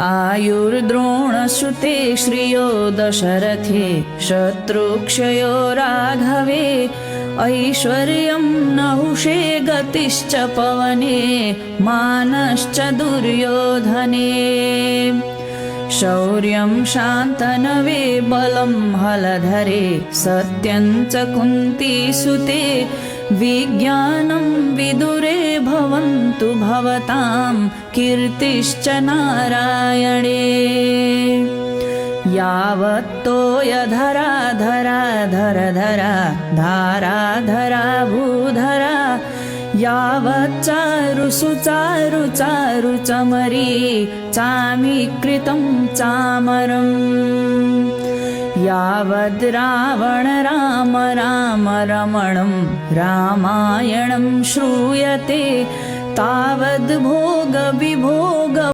आयुर्द्रोणसुते श्रियो दशरथे शत्रुक्षयो राघवे ऐश्वर्यं नहुषे गतिश्च पवने मानश्च दुर्योधने शौर्यं शान्तनवे बलं हलधरे सत्यं च कुन्तीसुते विज्ञानं विदुरे भवन्तु भवतां कीर्तिश्च नारायणे यावत्तोयधरा धरा धरधरा धाराधरा भूधरा यावच्चारु सुचारु चारु चमरी चामीकृतं चामरम् यावद् रावण राम राम रमणं रामायणं श्रूयते तावद् भोग विभोग